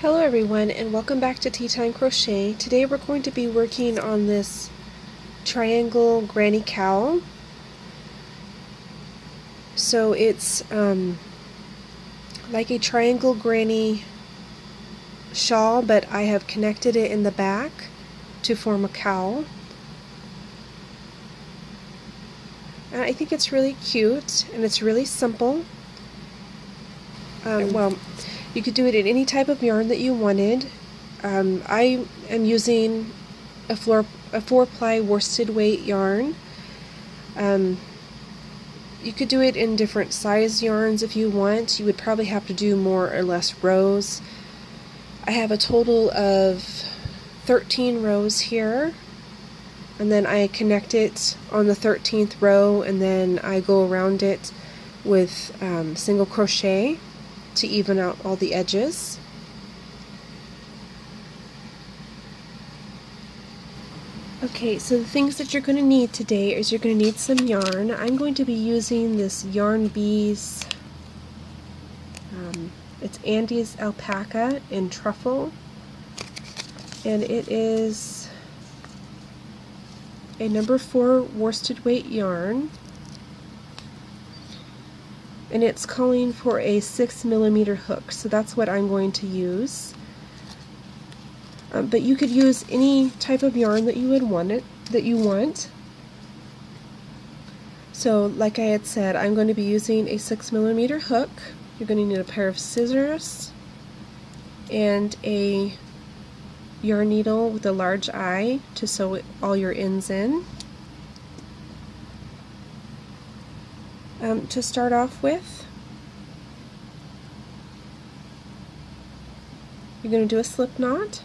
Hello everyone, and welcome back to Tea Time Crochet. Today we're going to be working on this triangle granny cowl. So it's like a triangle granny shawl, but I have connected it in the back to form a cowl. And I think it's really cute and it's really simple. Well, you could do it in any type of yarn that you wanted. I am using a 4-ply worsted weight yarn. You could do it in different size yarns if you want. You would probably have to do more or less rows. I have a total of 13 rows here, and then I connect it on the 13th row, and then I go around it with single crochet to even out all the edges. Okay, so the things that you're going to need today is you're going to need some yarn. I'm going to be using this Yarn Bees, it's Andy's Alpaca in Truffle, and it is a number 4 worsted weight yarn, and it's calling for a 6mm hook, so that's what I'm going to use. But you could use any type of yarn that you would want. So like I had said, I'm going to be using a 6mm hook. You're going to need a pair of scissors and a yarn needle with a large eye to sew all your ends in. To start off with, you're going to do a slip knot.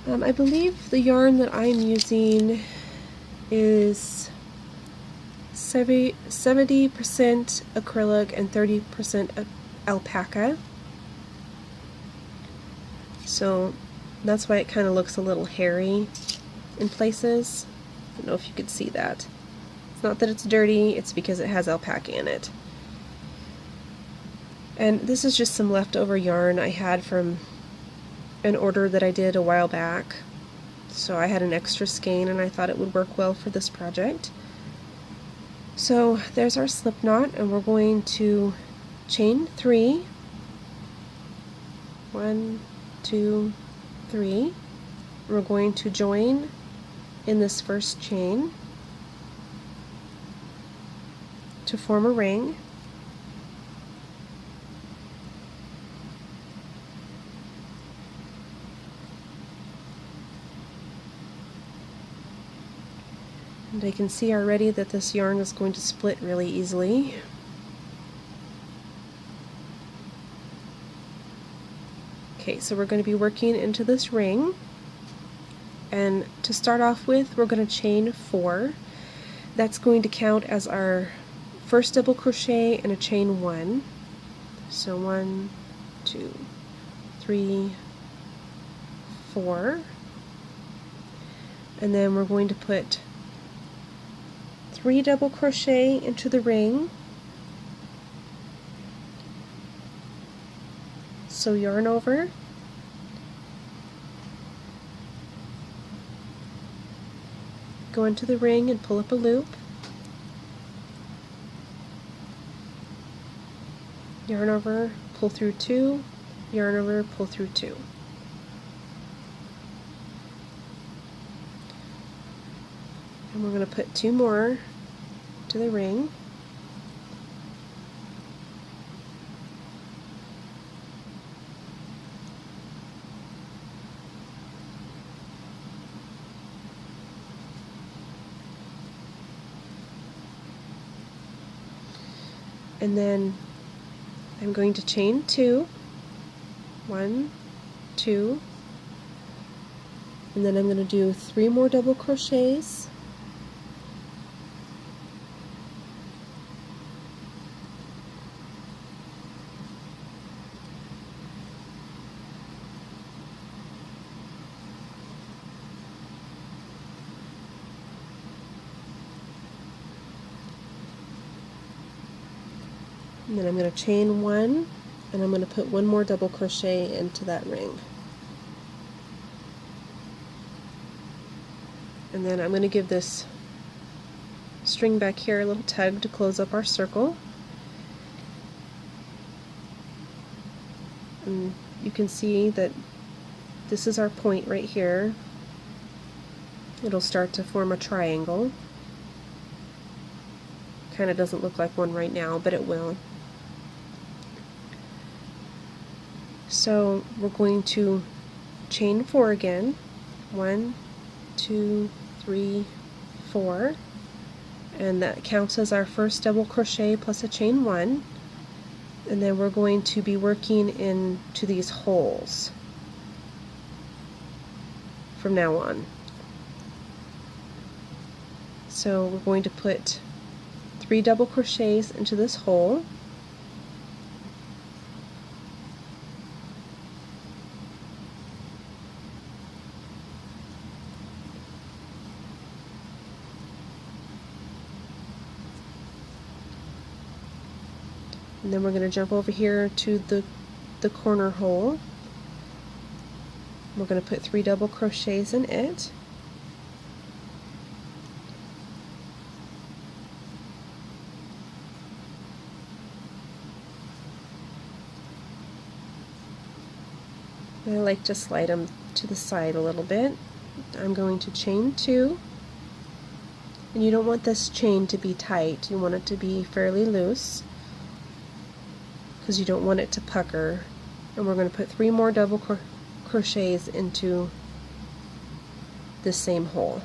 I believe the yarn that I'm using is 70% acrylic and 30% alpaca. So that's why it kind of looks a little hairy in places. I don't know if you could see that. It's not that it's dirty, it's because it has alpaca in it. And this is just some leftover yarn I had from an order that I did a while back. So I had an extra skein and I thought it would work well for this project. So there's our slip knot, and we're going to chain 3. 1, 2, 3. We're going to join in this first chain to form a ring. And I can see already that this yarn is going to split really easily. Okay, so we're going to be working into this ring, and to start off with, we're going to chain 4. That's going to count as our first double crochet and a chain 1. So 1, 2, 3, 4, and then we're going to put 3 double crochet into the ring, sew yarn over, go into the ring and pull up a loop, yarn over, pull through 2, yarn over, pull through 2. And we're going to put 2 more to the ring. And then I'm going to chain 2. 1, 2, and then I'm going to do 3 more double crochets, And then I'm going to chain one, and I'm going to put one more double crochet into that ring. And then I'm going to give this string back here a little tug to close up our circle. And you can see that this is our point right here. It'll start to form a triangle. Kind of doesn't look like one right now, but it will. So we're going to chain 4 again. 1, 2, 3, 4. And that counts as our first double crochet plus a chain 1. And then we're going to be working into these holes from now on. So we're going to put 3 double crochets into this hole. And then we're going to jump over here to the corner hole. We're going to put 3 double crochets in it. I like to slide them to the side a little bit. I'm going to chain 2. And you don't want this chain to be tight. You want it to be fairly loose, because you don't want it to pucker. And we're going to put 3 more double crochets into this same hole.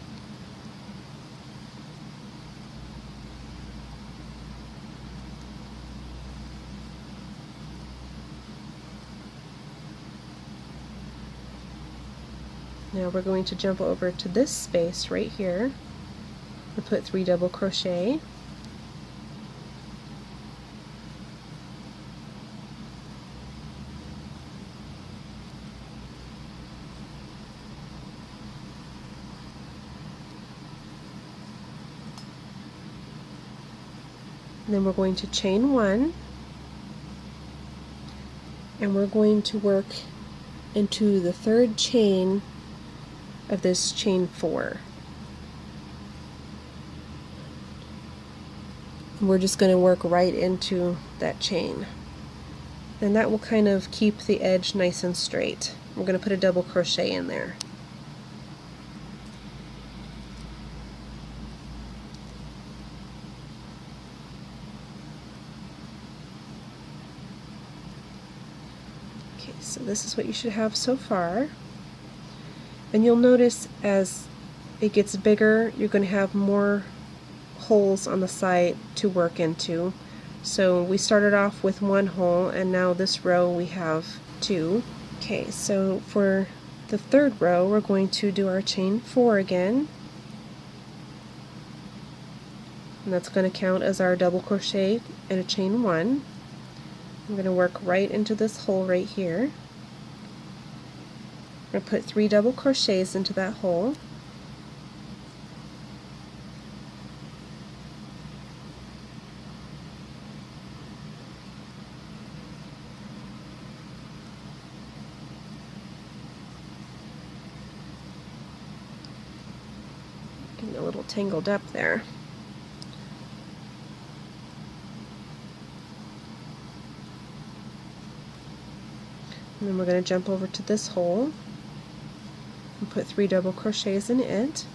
Now we're going to jump over to this space right here and put 3 double crochet. And then we're going to chain 1, and we're going to work into the 3rd chain of this chain 4. And we're just going to work right into that chain. And that will kind of keep the edge nice and straight. We're going to put a double crochet in there. Okay, so this is what you should have so far. And you'll notice as it gets bigger, you're going to have more holes on the side to work into. So we started off with 1 hole, and now this row we have 2. Okay, so for the 3rd row, we're going to do our chain 4 again. And that's going to count as our double crochet and a chain 1. I'm going to work right into this hole right here. I'm going to put 3 double crochets into that hole. Getting a little tangled up there. And then we're going to jump over to this hole and put 3 double crochets in it.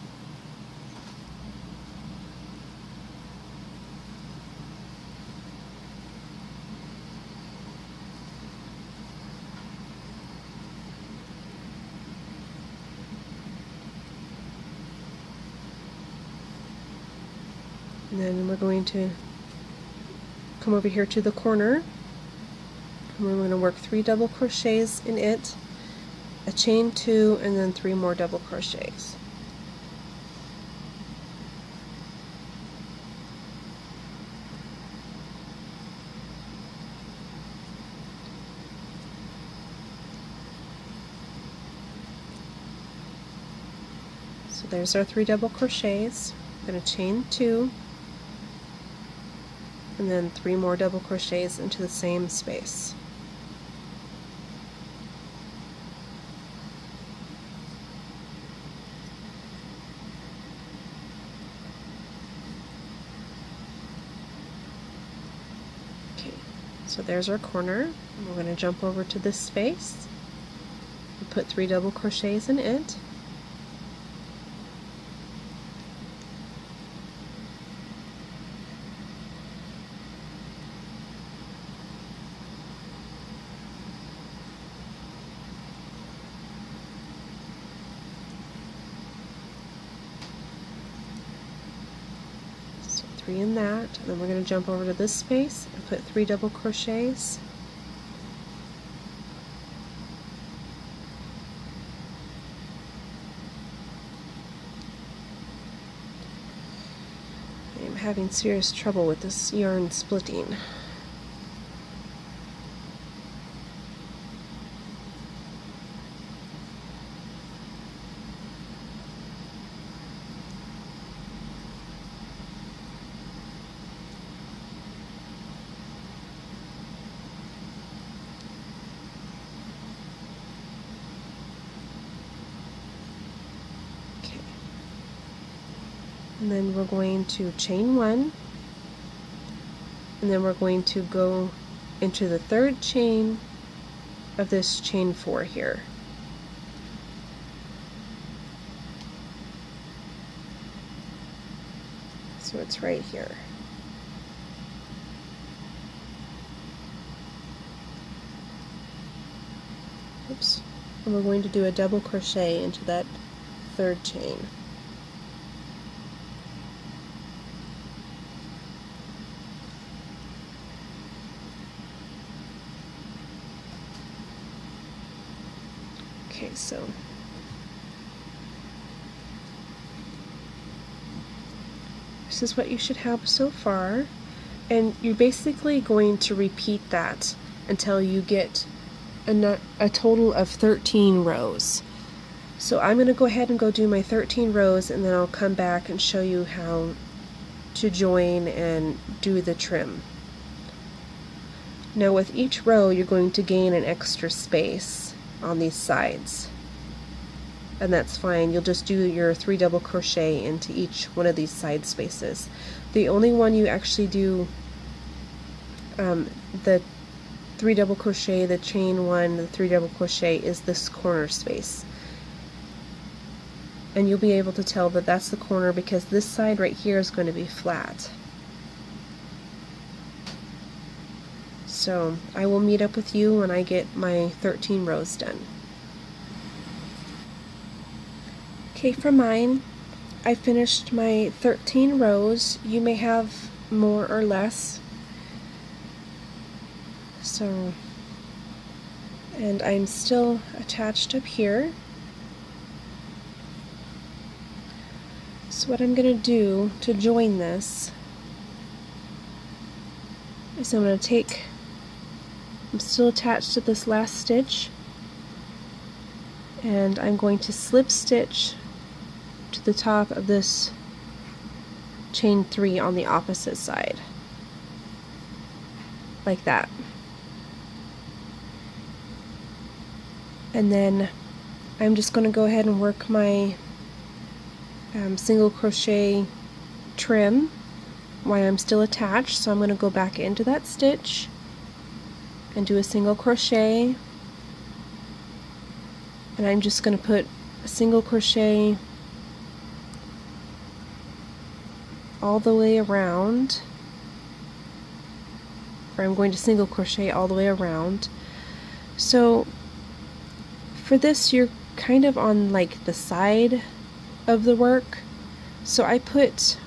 And then we're going to come over here to the corner, and we're going to work 3 double crochets in it, a chain 2, and then 3 more double crochets. So there's our 3 double crochets. I'm going to chain 2, and then 3 more double crochets into the same space. Okay, so there's our corner. We're going to jump over to this space and put 3 double crochets in it. So 3 in that, and then we're going to jump over to this space and put 3 double crochets. I'm having serious trouble with this yarn splitting. And then we're going to chain 1, and then we're going to go into the 3rd chain of this chain 4 here. So it's right here. Oops. And we're going to do a double crochet into that 3rd chain. Okay, so this is what you should have so far, and you're basically going to repeat that until you get a total of 13 rows. So I'm going to go ahead and go do my 13 rows, and then I'll come back and show you how to join and do the trim. Now with each row you're going to gain an extra space on these sides, and that's fine. You'll just do your 3 double crochet into each one of these side spaces. The only one you actually do the 3 double crochet, the chain 1, the 3 double crochet is this corner space, and you'll be able to tell that that's the corner because this side right here is going to be flat. So I will meet up with you when I get my 13 rows done. Okay, for mine, I finished my 13 rows. You may have more or less. So, and I'm still attached up here. So what I'm going to do to join this is I'm going to take, I'm still attached to this last stitch, and I'm going to slip stitch to the top of this chain 3 on the opposite side, like that. And then I'm just going to go ahead and work my single crochet trim while I'm still attached. So I'm going to go back into that stitch and do a single crochet, and I'm just going to put a single crochet all the way around, or I'm going to single crochet all the way around. So for this you're kind of on like the side of the work, so I put,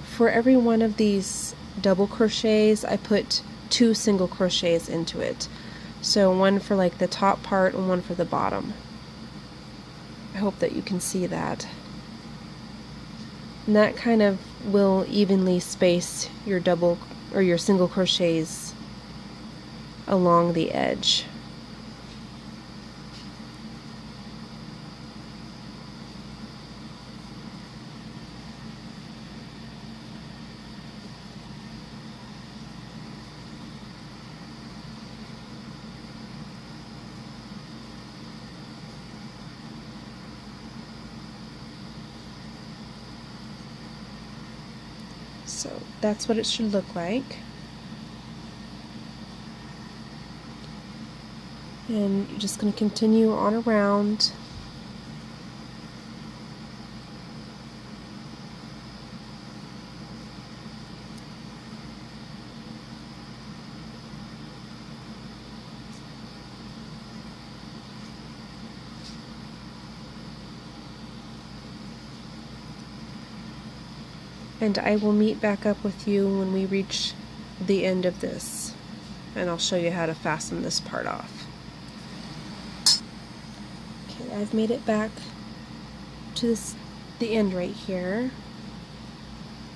for every one of these double crochets, I put 2 single crochets into it. So one for like the top part and one for the bottom. I hope that you can see that. And that kind of will evenly space your double or your single crochets along the edge. So that's what it should look like. And you're just going to continue on around. And I will meet back up with you when we reach the end of this, and I'll show you how to fasten this part off. Okay, I've made it back to the end right here.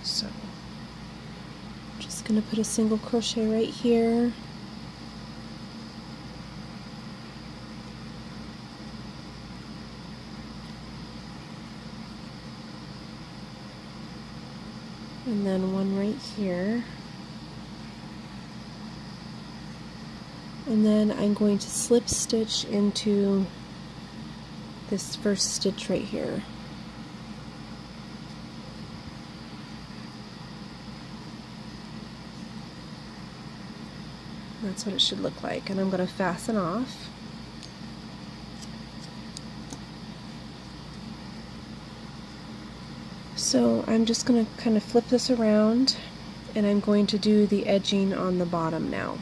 So just going to put a single crochet right here. And then one right here. And then I'm going to slip stitch into this first stitch right here. That's what it should look like, and I'm going to fasten off. So I'm just going to kind of flip this around, and I'm going to do the edging on the bottom now.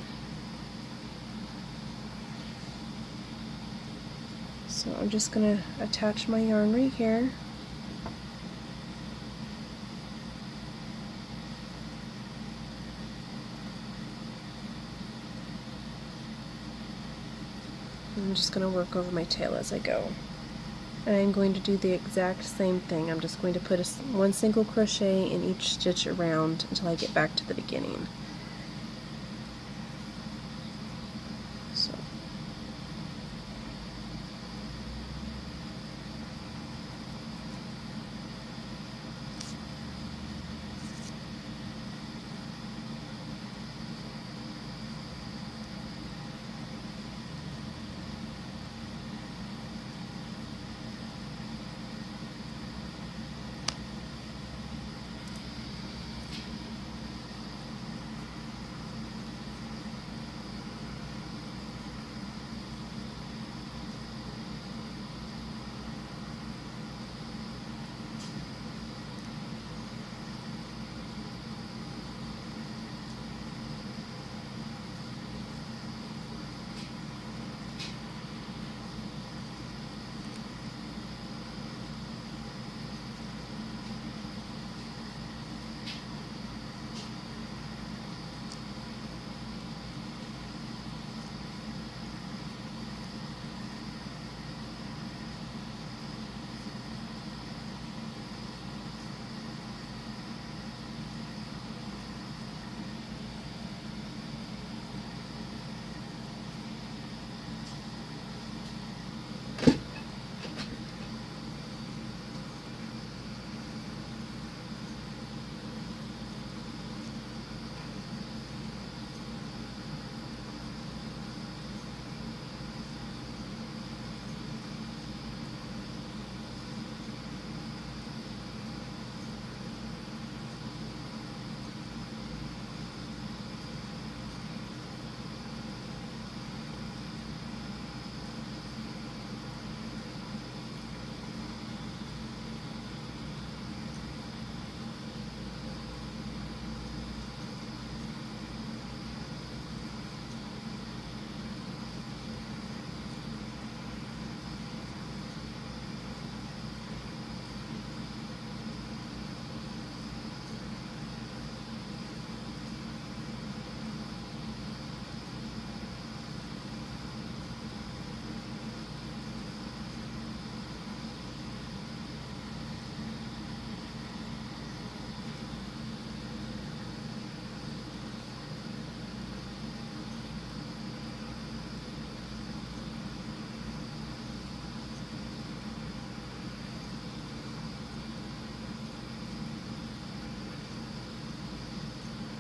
So I'm just going to attach my yarn right here. I'm just going to work over my tail as I go. And I'm going to do the exact same thing. I'm just going to put one single crochet in each stitch around until I get back to the beginning. So.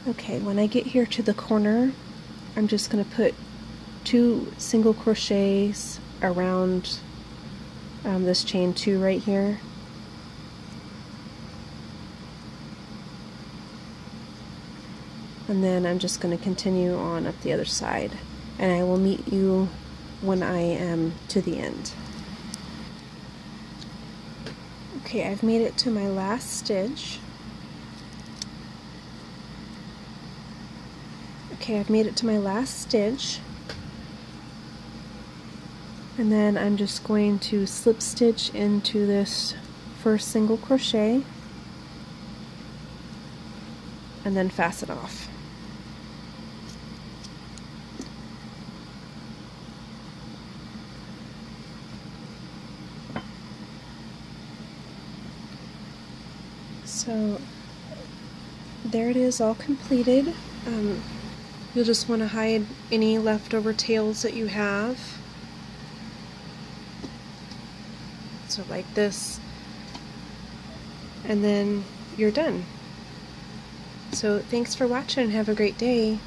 Okay, when I get here to the corner, I'm just going to put 2 single crochets around this chain 2 right here. And then I'm just going to continue on up the other side, and I will meet you when I am to the end. Okay, I've made it to my last stitch. Okay, I've made it to my last stitch, and then I'm just going to slip stitch into this first single crochet and then fasten off. So there it is, all completed. You'll just want to hide any leftover tails that you have. So like this, and then you're done. So thanks for watching and have a great day.